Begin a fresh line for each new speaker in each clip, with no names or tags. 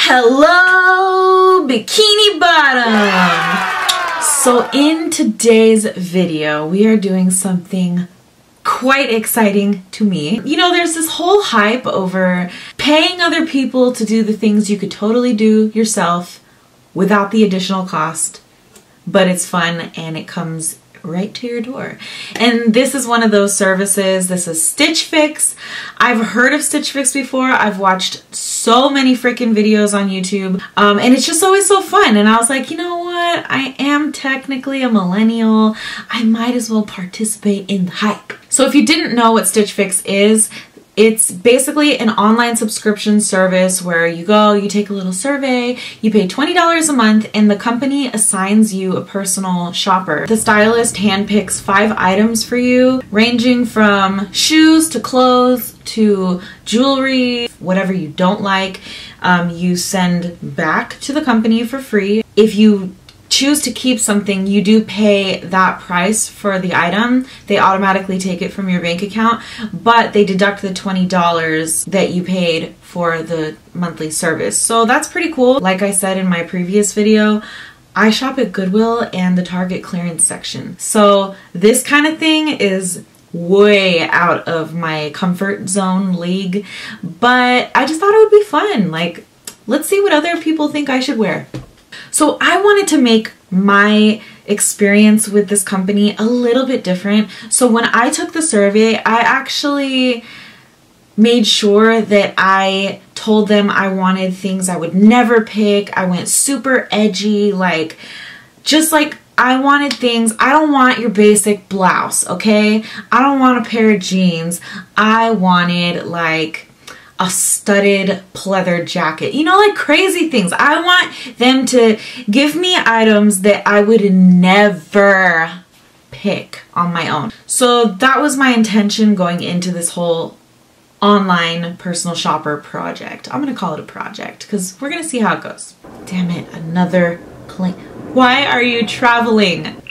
Hello, Bikini Bottom! So in today's video, we are doing something quite exciting to me. You know, there's this whole hype over paying other people to do the things you could totally do yourself without the additional cost, but it's fun and it comes right to your door. And this is one of those services. This is Stitch Fix. I've heard of Stitch Fix before. I've watched so many freaking videos on YouTube, and it's just always so fun. And I was like, you know what? I am technically a millennial. I might as well participate in the hype. So if you didn't know what Stitch Fix is, it's basically an online subscription service where you go, you take a little survey, you pay $20 a month, and the company assigns you a personal shopper. The stylist handpicks 5 items for you, ranging from shoes to clothes to jewelry. Whatever you don't like, you send back to the company for free. If you choose to keep something, you do pay that price for the item. They automatically take it from your bank account, but they deduct the $20 that you paid for the monthly service. So that's pretty cool. Like I said in my previous video, I shop at Goodwill and the Target clearance section. So this kind of thing is way out of my comfort zone league, but I just thought it would be fun. Like, let's see what other people think I should wear. So I wanted to make my experience with this company a little bit different. So when I took the survey, I actually made sure that I told them I wanted things I would never pick. I went super edgy, like, just like I wanted things. I don't want your basic blouse, okay? I don't want a pair of jeans. I wanted like a studded pleather jacket, you know, like crazy things. I want them to give me items that I would never pick on my own. So that was my intention going into this whole online personal shopper project. I'm gonna call it a project because we're gonna see how it goes. Damn it, another plane. Why are you traveling?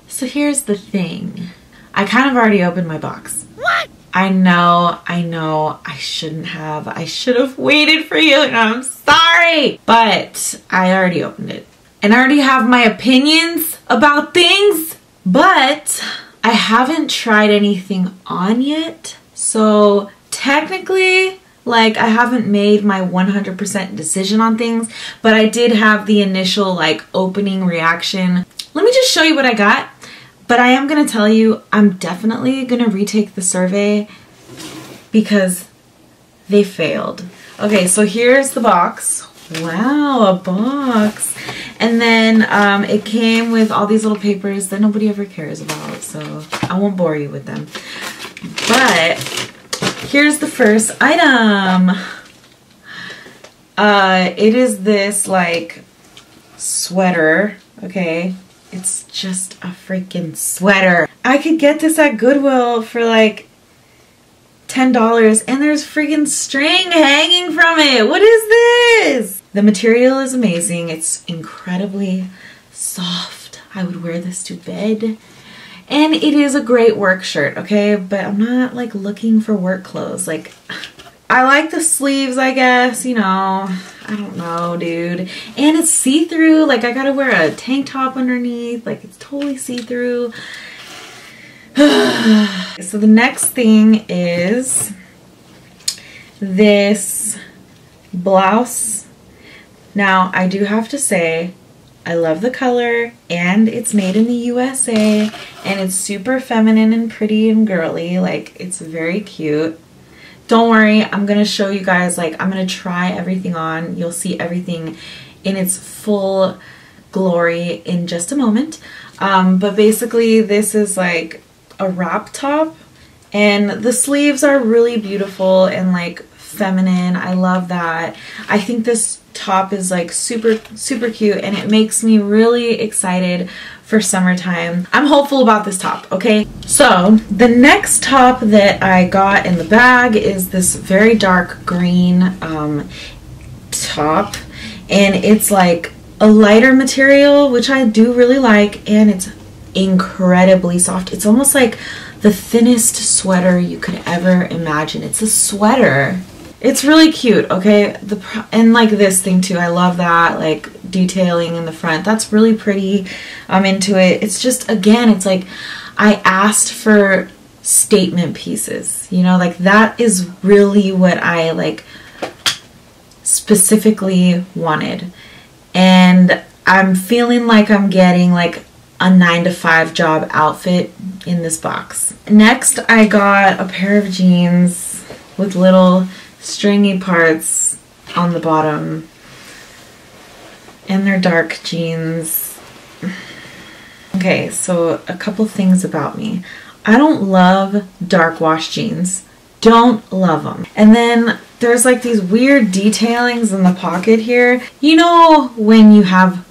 So here's the thing. I kind of already opened my box. What? I know, I shouldn't have. I should have waited for you, and I'm sorry. But I already opened it. And I already have my opinions about things, but I haven't tried anything on yet. So technically, like, I haven't made my 100% decision on things, but I did have the initial, like, opening reaction. Let me just show you what I got. But I am going to tell you, I'm definitely going to retake the survey because they failed. Okay, so here's the box. Wow, a box. And then it came with all these little papers that nobody ever cares about, so I won't bore you with them. But here's the first item. It is this, like, sweater, okay? It's just a freaking sweater. I could get this at Goodwill for like $10 and there's freaking string hanging from it. What is this? The material is amazing. It's incredibly soft. I would wear this to bed. And it is a great work shirt, okay? But I'm not like looking for work clothes. Like, I like the sleeves, I guess, you know. I don't know, dude. And it's see-through. Like, I gotta wear a tank top underneath. Like, it's totally see-through. So the next thing is this blouse. Now, I do have to say, I love the color, and it's made in the USA, and it's super feminine and pretty and girly. Like, it's very cute. Don't worry, I'm going to show you guys, like, I'm going to try everything on. You'll see everything in its full glory in just a moment. But basically, this is like a wrap top, and the sleeves are really beautiful and like feminine. I love that. I think this top is like super cute, and it makes me really excited for summertime. I'm hopeful about this top, okay? So the next top that I got in the bag is this very dark green top, and it's like a lighter material, which I do really like, and it's incredibly soft. It's almost like the thinnest sweater you could ever imagine. It's a sweater. It's really cute, okay? And like this thing too, I love that, like detailing in the front. That's really pretty. I'm into it. It's just, again, it's like I asked for statement pieces, you know, like that is really what I like specifically wanted. And I'm feeling like I'm getting like a 9-to-5 job outfit in this box. Next, I got a pair of jeans with little stringy parts on the bottom, and they're dark jeans. Okay, so a couple things about me. I don't love dark wash jeans. Don't love them. And then there's like these weird detailings in the pocket here. You know when you have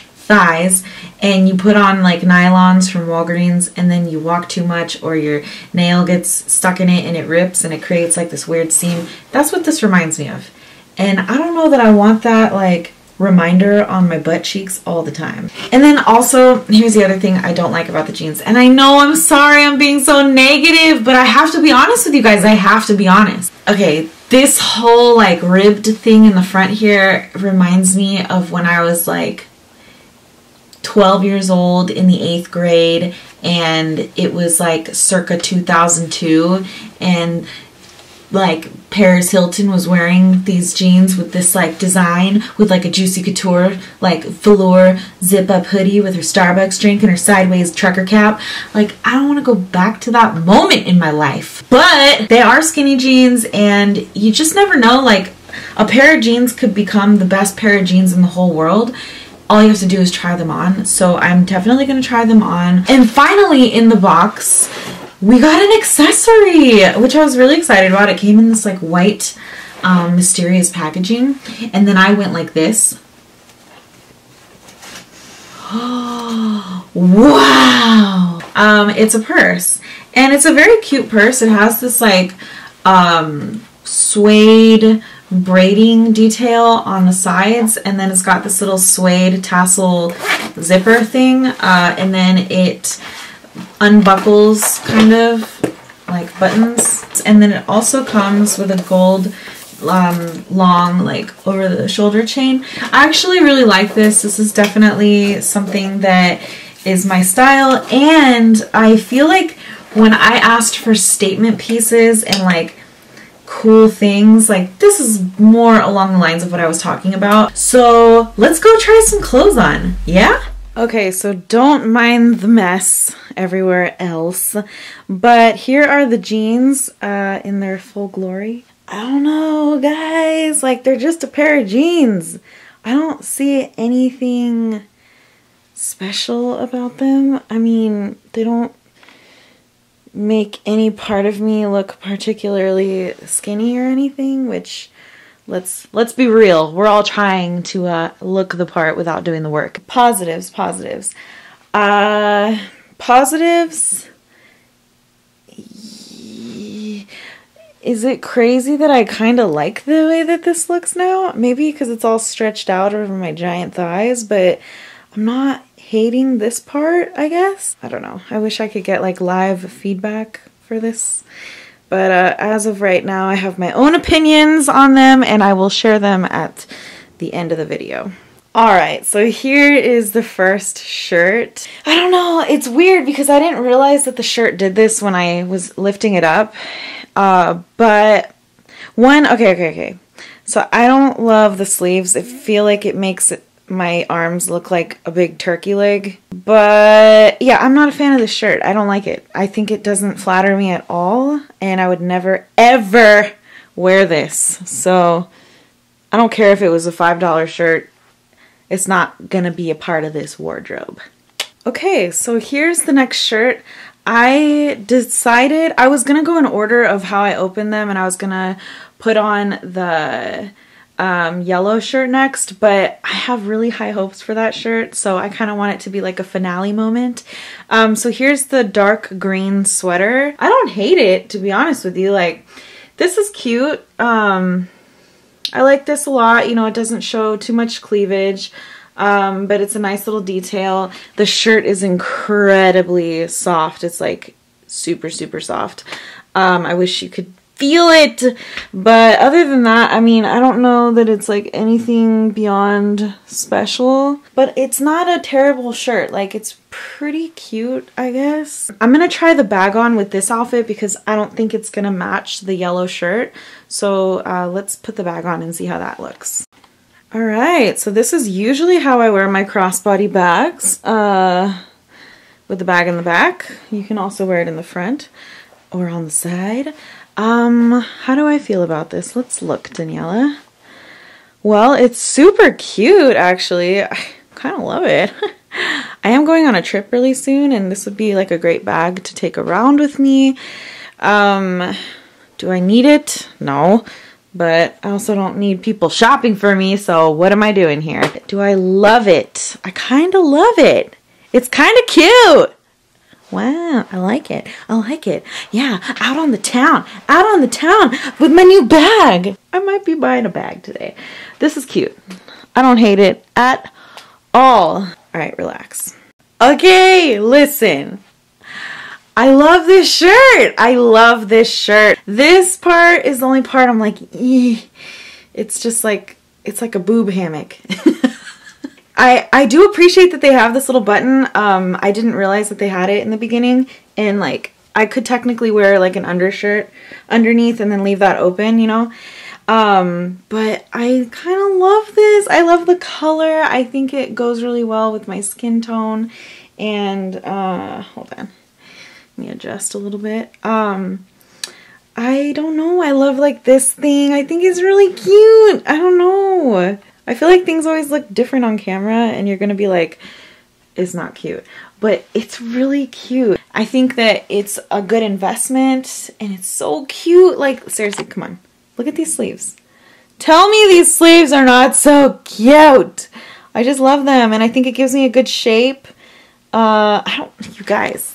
thighs and you put on like nylons from Walgreens and then you walk too much or your nail gets stuck in it and it rips and it creates like this weird seam? That's what this reminds me of. And I don't know that I want that like reminder on my butt cheeks all the time. And then also, here's the other thing I don't like about the jeans. And I know, I'm sorry I'm being so negative, but I have to be honest with you guys. I have to be honest. Okay, this whole like ribbed thing in the front here reminds me of when I was like 12 years old in the 8th grade, and it was like circa 2002, and like Paris Hilton was wearing these jeans with this like design with like a Juicy Couture like velour zip up hoodie with her Starbucks drink and her sideways trucker cap. Like, I don't want to go back to that moment in my life. But they are skinny jeans, and you just never know, like a pair of jeans could become the best pair of jeans in the whole world. All you have to do is try them on. So I'm definitely going to try them on. And finally in the box, we got an accessory, which I was really excited about. It came in this like white mysterious packaging. And then I went like this. Oh, wow. It's a purse. And it's a very cute purse. It has this like suede braiding detail on the sides, and then it's got this little suede tassel zipper thing, and then it unbuckles kind of like buttons, and then it also comes with a gold long like over the shoulder chain. I actually really like this. This is definitely something that is my style, and I feel like when I asked for statement pieces and like cool things, like this is more along the lines of what I was talking about. So let's go try some clothes on. Yeah? Okay, so don't mind the mess everywhere else, but here are the jeans in their full glory. I don't know, guys, like they're just a pair of jeans. I don't see anything special about them. I mean, they don't make any part of me look particularly skinny or anything, which let's be real, we're all trying to look the part without doing the work. Positives. Is it crazy that I kind of like the way that this looks now? Maybe because it's all stretched out over my giant thighs, but I'm not hating this part, I guess. I don't know. I wish I could get like live feedback for this. But as of right now, I have my own opinions on them, and I will share them at the end of the video. Alright, so here is the first shirt. I don't know, it's weird because I didn't realize that the shirt did this when I was lifting it up. But one, okay. So I don't love the sleeves. I feel like it makes my arms look like a big turkey leg. But yeah, I'm not a fan of this shirt. I don't like it. I think it doesn't flatter me at all, and I would never ever wear this. So I don't care if it was a $5 shirt. It's not gonna be a part of this wardrobe. Okay, so here's the next shirt. I decided I was gonna go in order of how I opened them, and I was gonna put on the yellow shirt next, but I have really high hopes for that shirt, so I kind of want it to be like a finale moment. So here's the dark green sweater. I don't hate it, to be honest with you. Like, this is cute. I like this a lot. You know, it doesn't show too much cleavage, but it's a nice little detail. The shirt is incredibly soft. It's like super, super soft. I wish you could feel it. But other than that, I mean, I don't know that it's like anything beyond special, but it's not a terrible shirt. Like, it's pretty cute, I guess. I'm gonna try the bag on with this outfit because I don't think it's gonna match the yellow shirt. So let's put the bag on and see how that looks. All right, so this is usually how I wear my crossbody bags, with the bag in the back. You can also wear it in the front or on the side. How do I feel about this? Let's look, Daniela. Well, it's super cute, actually. I kind of love it. I am going on a trip really soon, and this would be like a great bag to take around with me. Do I need it? No. But I also don't need people shopping for me, so what am I doing here? Do I love it? I kind of love it. It's kind of cute. Wow, I like it. I like it. Yeah, out on the town with my new bag. I might be buying a bag today. This is cute. I don't hate it at all. All right, relax. Okay, listen. I love this shirt. I love this shirt. This part is the only part I'm like, eeh. It's just like, it's like a boob hammock. I do appreciate that they have this little button. I didn't realize that they had it in the beginning, and like I could technically wear like an undershirt underneath and then leave that open, you know. But I kind of love this. I love the color. I think it goes really well with my skin tone. And hold on. Let me adjust a little bit. I don't know. I love like this thing. I think it's really cute. I don't know. I feel like things always look different on camera and you're gonna be like, it's not cute. But it's really cute. I think that it's a good investment and it's so cute. Like, seriously, come on. Look at these sleeves. Tell me these sleeves are not so cute. I just love them and I think it gives me a good shape. You guys.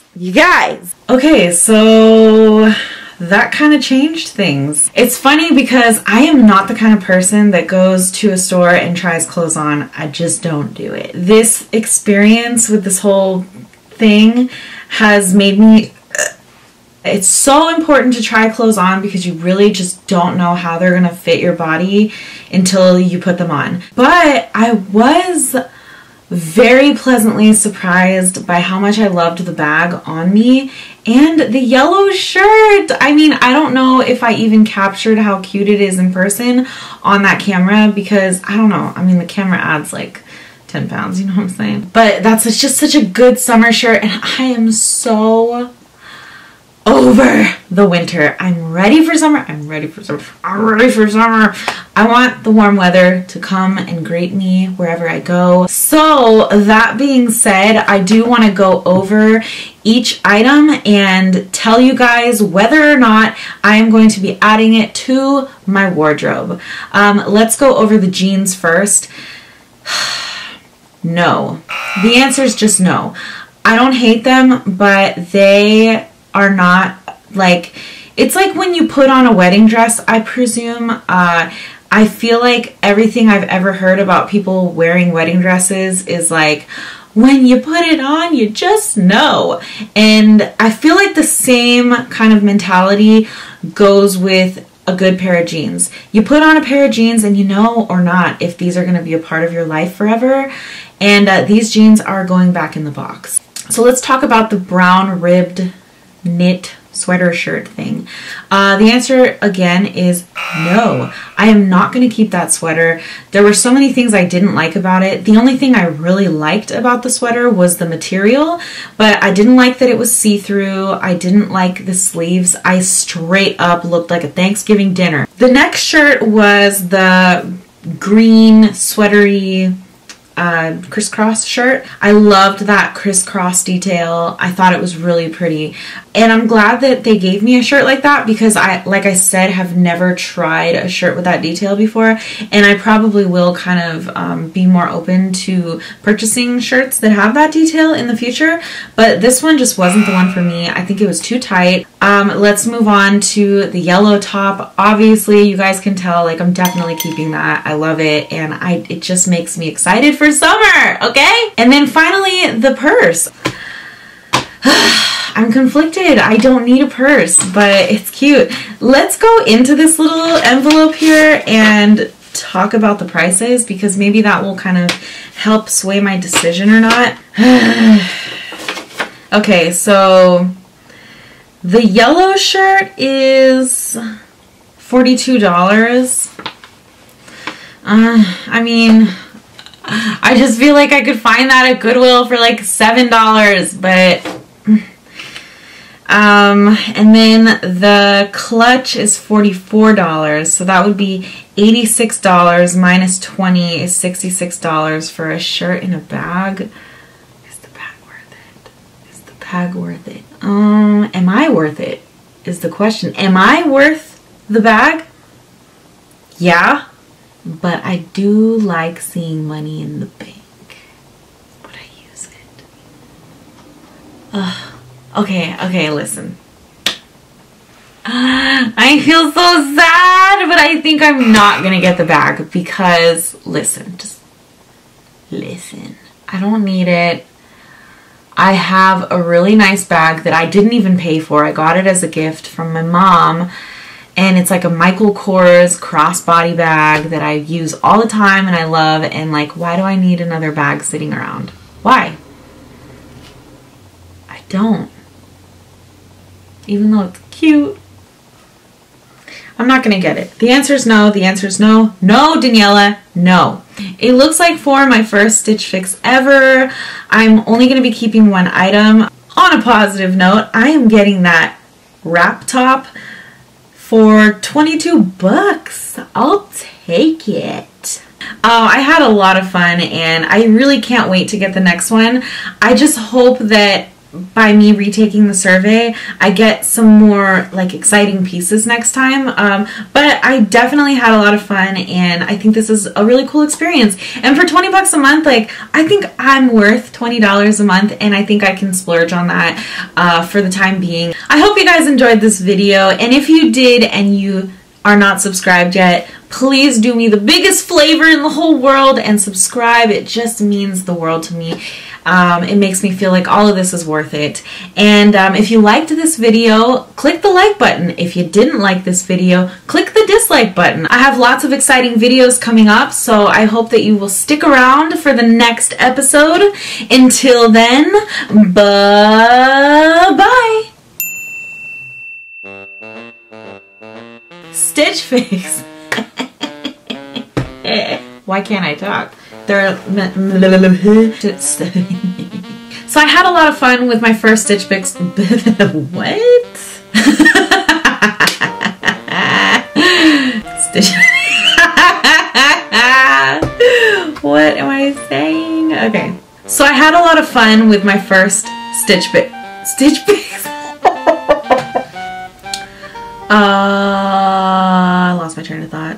Okay, so that kind of changed things. It's funny because I am not the kind of person that goes to a store and tries clothes on. I just don't do it. This experience with this whole thing has made me... It's so important to try clothes on because you really just don't know how they're gonna fit your body until you put them on. But I was very pleasantly surprised by how much I loved the bag on me and the yellow shirt. I mean, I don't know if I even captured how cute it is in person on that camera because I don't know. I mean, the camera adds like 10 pounds, you know what I'm saying? But that's just such a good summer shirt and I am so over the winter. I'm ready for summer. I'm ready for summer. I'm ready for summer. I want the warm weather to come and greet me wherever I go. So that being said, I do want to go over each item and tell you guys whether or not I am going to be adding it to my wardrobe. Let's go over the jeans first. No. The answer is just no. I don't hate them, but they are not like, it's like when you put on a wedding dress, I presume. I feel like everything I've ever heard about people wearing wedding dresses is like, when you put it on, you just know. And I feel like the same kind of mentality goes with a good pair of jeans. You put on a pair of jeans and you know or not if these are going to be a part of your life forever. And these jeans are going back in the box. So let's talk about the brown ribbed knit sweater shirt thing. The answer again is no. I am not going to keep that sweater. There were so many things I didn't like about it. The only thing I really liked about the sweater was the material, but I didn't like that it was see-through. I didn't like the sleeves. I straight up looked like a Thanksgiving dinner. The next shirt was the green sweatery Criss-Cross shirt. I loved that Criss-Cross detail. I thought it was really pretty. And I'm glad that they gave me a shirt like that because I, like I said, have never tried a shirt with that detail before. And I probably will kind of be more open to purchasing shirts that have that detail in the future. But this one just wasn't the one for me. I think it was too tight. Let's move on to the yellow top. Obviously, you guys can tell, like, I'm definitely keeping that. I love it. And it just makes me excited for summer, okay? And then finally, the purse. I'm conflicted. I don't need a purse, but it's cute. Let's go into this little envelope here and talk about the prices, because maybe that will kind of help sway my decision or not. Okay, so the yellow shirt is $42. I mean, I just feel like I could find that at Goodwill for like $7, but and then the clutch is $44, so that would be $86 minus 20 is $66 for a shirt and a bag. Is the bag worth it? Is the bag worth it? Am I worth it? Is the question. Am I worth the bag? Yeah, but I do like seeing money in the bank. Would I use it? Okay, listen. I feel so sad, but I think I'm not gonna get the bag because, listen, just listen. I don't need it. I have a really nice bag that I didn't even pay for. I got it as a gift from my mom, and it's like a Michael Kors crossbody bag that I use all the time and I love, and like, why do I need another bag sitting around? Why? I don't. Even though it's cute. I'm not gonna get it. The answer is no. The answer is no. No, Daniela, no. It looks like for my first Stitch Fix ever, I'm only gonna be keeping one item. On a positive note, I am getting that wrap top for 22 bucks. I'll take it. I had a lot of fun and I really can't wait to get the next one. I just hope that by me retaking the survey, I get some more like exciting pieces next time. But I definitely had a lot of fun and I think this is a really cool experience. And for 20 bucks a month, like, I think I'm worth $20 a month, and I think I can splurge on that for the time being. I hope you guys enjoyed this video, and if you did and you are not subscribed yet, please do me the biggest favor in the whole world and subscribe. It just means the world to me. It makes me feel like all of this is worth it. And if you liked this video, click the like button. If you didn't like this video, click the dislike button. I have lots of exciting videos coming up, so I hope that you will stick around for the next episode. Until then, bye-bye. Stitch Fix. Why can't I talk? So I had a lot of fun with my first Stitch Fix. What? Stitch. What am I saying? Okay. So I had a lot of fun with my first Stitch Fix. I lost my train of thought.